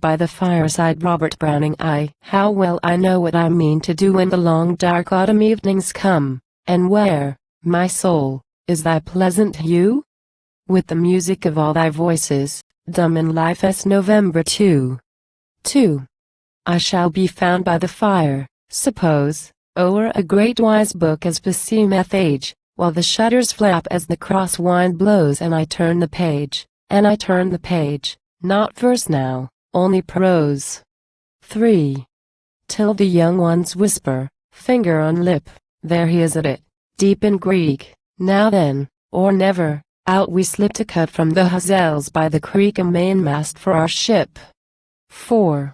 by the fireside. Robert Browning. How well I know what I mean to do when the long dark autumn evenings come, and where, my soul, is thy pleasant hue? With the music of all thy voices, dumb in life as November 2. I shall be found by the fire, suppose, o'er a great wise book as beseemeth age, while the shutters flap as the cross wind blows, and I turn the page, not verse now, only prose. 3. Till the young ones whisper, finger on lip, there he is at it, deep in Greek, now then, or never, out we slip to cut from the hazells by the creek a mainmast for our ship. 4.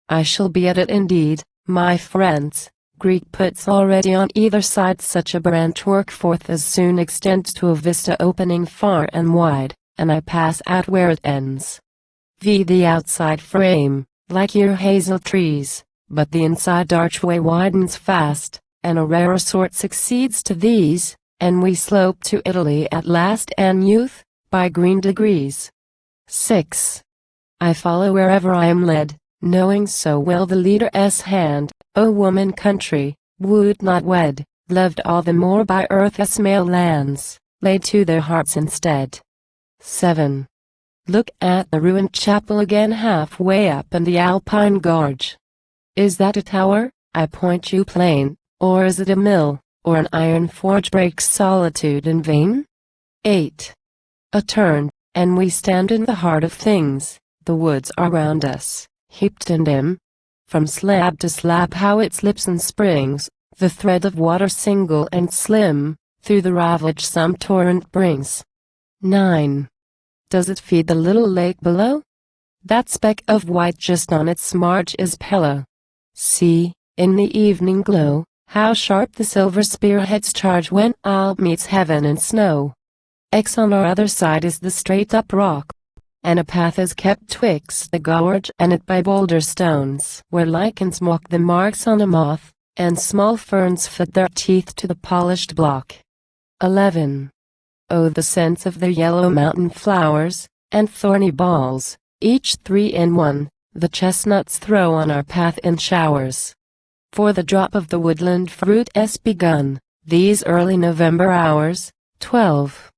I shall be at it indeed, my friends. Greek puts already on either side such a branch work forth as soon extends to a vista opening far and wide, and I pass out where it ends. The outside frame, like your hazel trees, but the inside archway widens fast, and a rarer sort succeeds to these, and we slope to Italy at last and youth, by green degrees. 6. I follow wherever I am led, knowing so well the leader's hand, O woman country, would not wed, loved all the more by earth's male lands, laid to their hearts instead. 7. Look at the ruined chapel again halfway up in the Alpine gorge. Is that a tower? I point you plain, or is it a mill, or an iron forge breaks solitude in vain? 8. A turn, and we stand in the heart of things, the woods are round us, heaped and dim. From slab to slab how it slips and springs, the thread of water single and slim, through the ravage some torrent brings. 9. Does it feed the little lake below? That speck of white just on its marge is Pella. See, in the evening glow, how sharp the silver spearheads charge when Alp meets heaven in snow. X on our other side is the straight up rock, and a path is kept twixt the gorge and it by boulder stones, where lichens mock the marks on a moth, and small ferns fit their teeth to the polished block. 11. Oh, the scents of the yellow mountain flowers, and thorny balls, each 3 in 1, the chestnuts throw on our path in showers. For the drop of the woodland fruit has begun, these early November hours. 12.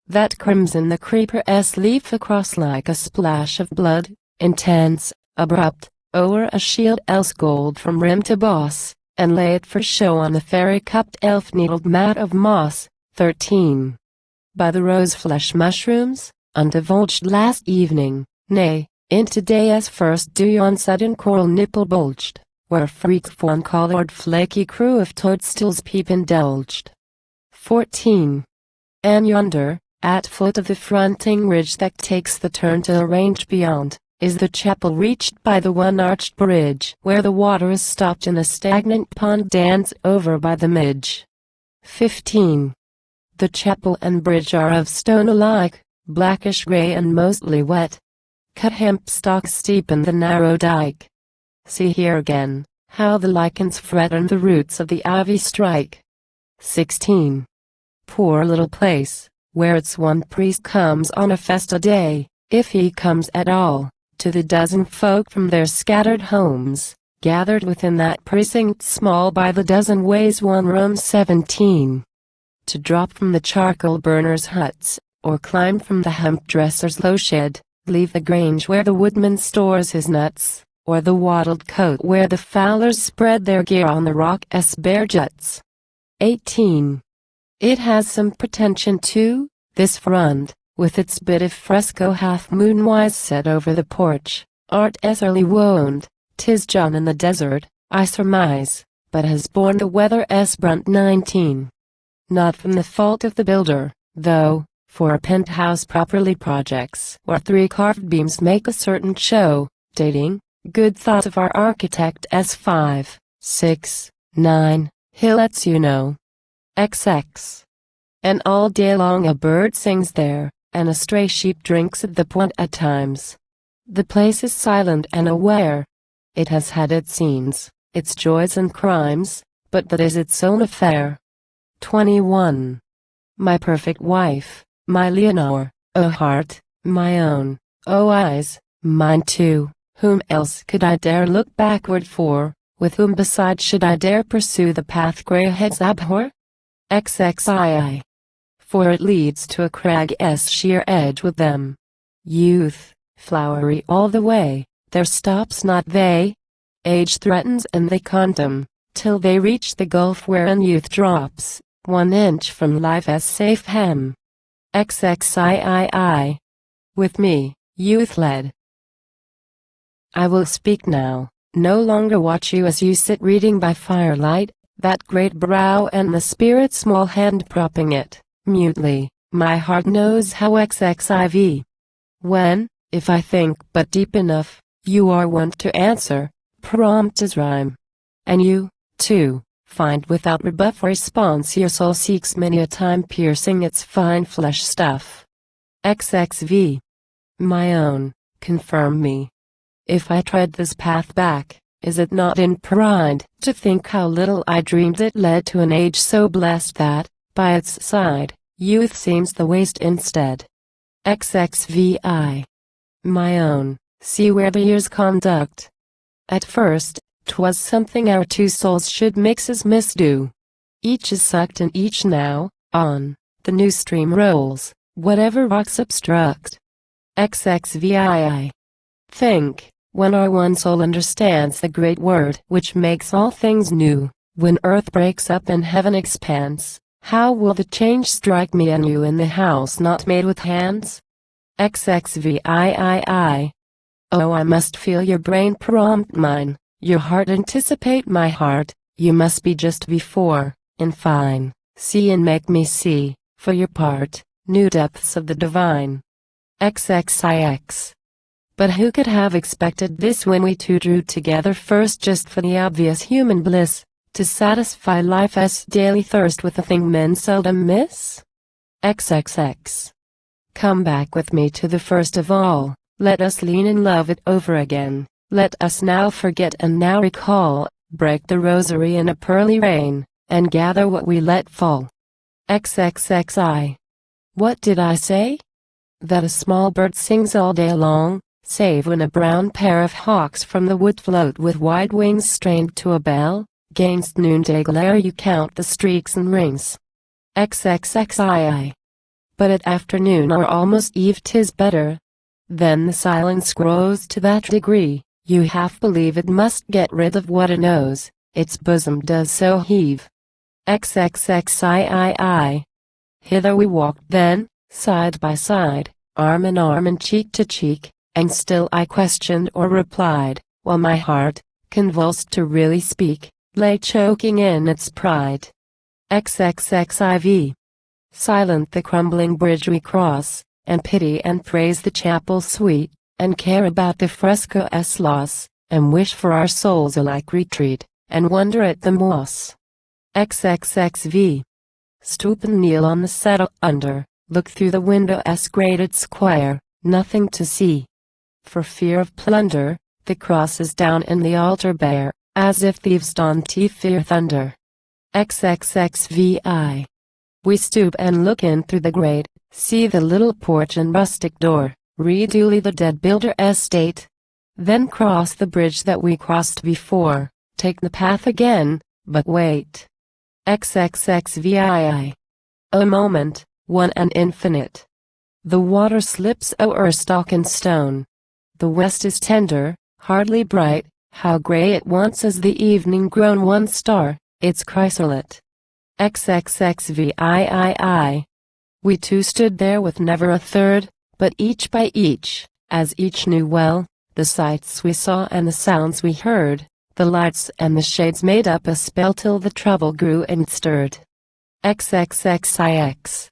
That crimson the creeper's leaf across like a splash of blood, intense, abrupt, o'er a shield else gold from rim to boss, and lay it for show on the fairy-cupped elf-needled mat of moss. 13. By the rose-flesh mushrooms, undivulged last evening, nay, into day's first dew on sudden coral nipple bulged, where freaks fawn-coloured flaky crew of toadstools peep indulged. 14. And yonder, at foot of the fronting ridge that takes the turn to a range beyond, is the chapel reached by the one-arched bridge where the water is stopped in a stagnant pond danced over by the midge. 15. The chapel and bridge are of stone alike, blackish gray and mostly wet. Cut hemp stalks steepen the narrow dike. See here again, how the lichens fret and the roots of the ivy strike. 16. Poor little place, where its one priest comes on a festa day, if he comes at all, to the dozen folk from their scattered homes, gathered within that precinct small by the dozen ways one room. 17. To drop from the charcoal burners' huts, or climb from the hemp dresser's low shed, leave the grange where the woodman stores his nuts, or the wattled cote where the fowlers spread their gear on the rock's bare juts. 18. It has some pretension too, this front, with its bit of fresco half moonwise set over the porch. Art as early wound, 'tis John in the desert, I surmise, but has borne the weather's brunt. 19. Not from the fault of the builder, though, for a penthouse properly projects where 3 carved beams make a certain show, dating, good thought of our architect as 5, 6, 9, he lets you know. XX. And all day long a bird sings there, and a stray sheep drinks at the pond at times. The place is silent and aware. It has had its scenes, its joys and crimes, but that is its own affair. 21. My perfect wife, my Leonore, O heart, my own, O eyes, mine too, Whom else could I dare look backward for? With whom beside should I dare pursue the path greyheads abhor? XXII. For it leads to a crag's sheer edge with them. Youth, flowery all the way, there stops not they. Age threatens and they condemn, till they reach the gulf wherein youth drops, 1 inch from life's safe hem. XXIII. With me, youth led. I will speak now, no longer watch you as you sit reading by firelight, that great brow and the spirit small hand propping it, mutely, my heart knows how XXIV. When, if I think but deep enough, you are wont to answer, prompt as rhyme. And you, too, find without rebuff or response your soul seeks many a time piercing its fine flesh stuff. XXV. My own, confirm me. If I tread this path back, is it not in pride to think how little I dreamed it led to an age so blessed that, by its side, youth seems the waste instead? XXVI. My own, see where the years conduct. At first, 'twas something our two souls should mix as misdo. Each is sucked and each now, on, the new stream rolls, whatever rocks obstruct. XXVII. Think, when our one soul understands the great word which makes all things new, when earth breaks up and heaven expands, how will the change strike me and you in the house not made with hands? XXVIII. Oh, I must feel your brain prompt mine, your heart anticipate my heart, you must be just before, in fine, see and make me see, for your part, new depths of the divine. XXIX. But who could have expected this when we two drew together first just for the obvious human bliss, to satisfy life's daily thirst with a thing men seldom miss? XXX. Come back with me to the first of all, let us lean and love it over again, let us now forget and now recall, break the rosary in a pearly rain, and gather what we let fall. XXXI. What did I say? That a small bird sings all day long, save when a brown pair of hawks from the wood float with wide wings strained to a bell, 'gainst noonday glare you count the streaks and rings. XXXII. But at afternoon or almost eve 'tis better. Then the silence grows to that degree, you half believe it must get rid of what it knows, its bosom does so heave. XXXIII. Hither we walked then, side by side, arm in arm and cheek to cheek, and still I questioned or replied, while my heart, convulsed to really speak, lay choking in its pride. XXXIV. Silent the crumbling bridge we cross, and pity and praise the chapel sweet, and care about the fresco's loss, and wish for our souls alike retreat, and wonder at the moss. XXXV. Stoop and kneel on the settle under, look through the window's grated square, nothing to see. For fear of plunder, the cross is down and the altar bare, as if thieves daunty fear thunder. XXXVI. We stoop and look in through the grate, see the little porch and rustic door, read duly the dead builder's state. Then cross the bridge that we crossed before, take the path again, but wait. XXXVII. A moment, one and infinite. The water slips o'er stock and stone. The west is tender, hardly bright, how grey at once is the evening grown one star, its chrysolite. XXXVII. We two stood there with never a third, but each by each, as each knew well, the sights we saw and the sounds we heard, the lights and the shades made up a spell till the trouble grew and stirred. XXXIX.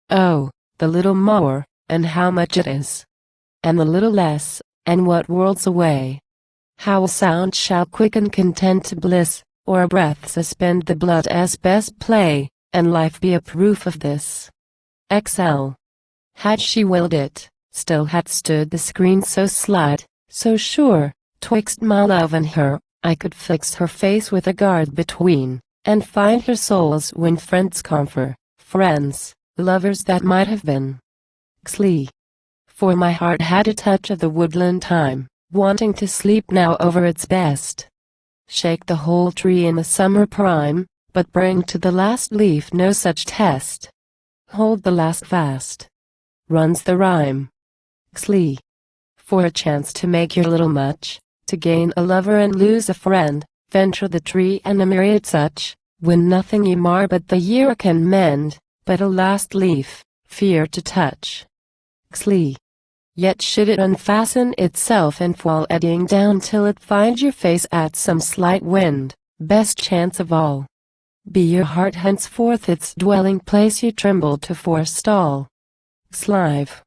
Oh, the little more, and how much it is. And the little less, and what worlds away. How a sound shall quicken content to bliss, or a breath suspend the blood's best play, and life be a proof of this. XL. Had she willed it, still had stood the screen so slight, so sure, twixt my love and her, I could fix her face with a guard between, and find her souls when friends confer, friends, lovers that might have been. XL. For my heart had a touch of the woodland time, wanting to sleep now over its best. Shake the whole tree in the summer prime, but bring to the last leaf no such test. Hold the last fast. Runs the rhyme. Xli. For a chance to make your little much, to gain a lover and lose a friend, venture the tree and a myriad such, when nothing ye mar but the year can mend, but a last leaf, fear to touch. Xli. Yet should it unfasten itself and fall eddying down till it find your face at some slight wind, best chance of all. Be your heart henceforth its dwelling place you tremble to forestall. Xlive.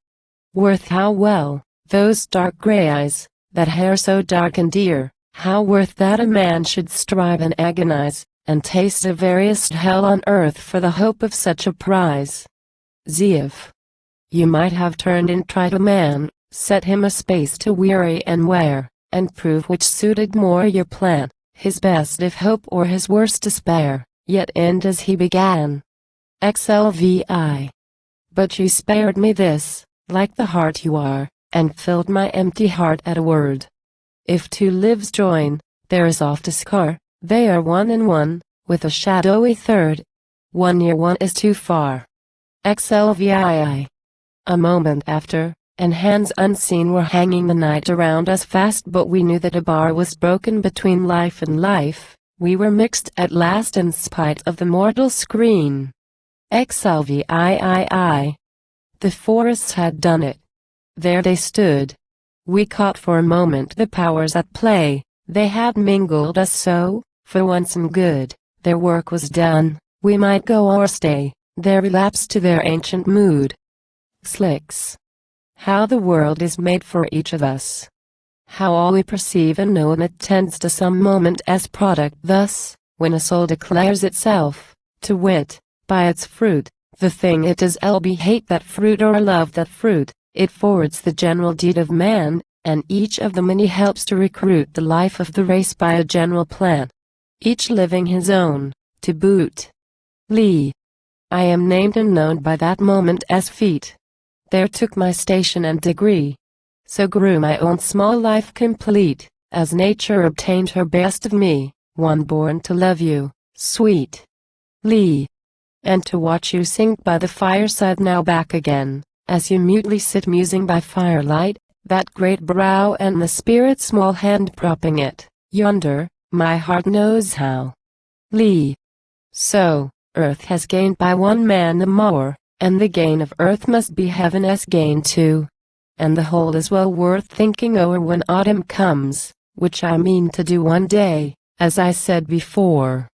Worth how well, those dark grey eyes, that hair so dark and dear, how worth that a man should strive and agonize, and taste the veriest hell on earth for the hope of such a prize. Ziv. You might have turned and tried a man, set him a space to weary and wear, and prove which suited more your plan, his best if hope or his worst despair, yet end as he began. Xlvi. But you spared me this, like the heart you are, and filled my empty heart at a word. If two lives join, there is oft a scar, they are one in one, with a shadowy third. One near one is too far. Xlvi. A moment after, and hands unseen were hanging the night around us fast, but we knew that a bar was broken between life and life, we were mixed at last in spite of the mortal screen. Xlvi. The forests had done it. There they stood. We caught for a moment the powers at play, they had mingled us so, for once and good, their work was done, we might go or stay, their relapse to their ancient mood. Xlix. How the world is made for each of us. How all we perceive and know in it tends to some moment as product thus, when a soul declares itself, to wit, by its fruit, the thing it is be hate that fruit or love that fruit, it forwards the general deed of man, and each of the many helps to recruit the life of the race by a general plan. Each living his own, to boot. Li. I am named and known by that moment as feet. There took my station and degree. So grew my own small life complete, as nature obtained her best of me, one born to love you, sweet Li. And to watch you sink by the fireside now back again, as you mutely sit musing by firelight, that great brow and the spirit small hand propping it, yonder, my heart knows how. Li. So, earth has gained by one man the more, and the gain of earth must be heaven's gain too. And the whole is well worth thinking o'er when autumn comes, which I mean to do one day, as I said before.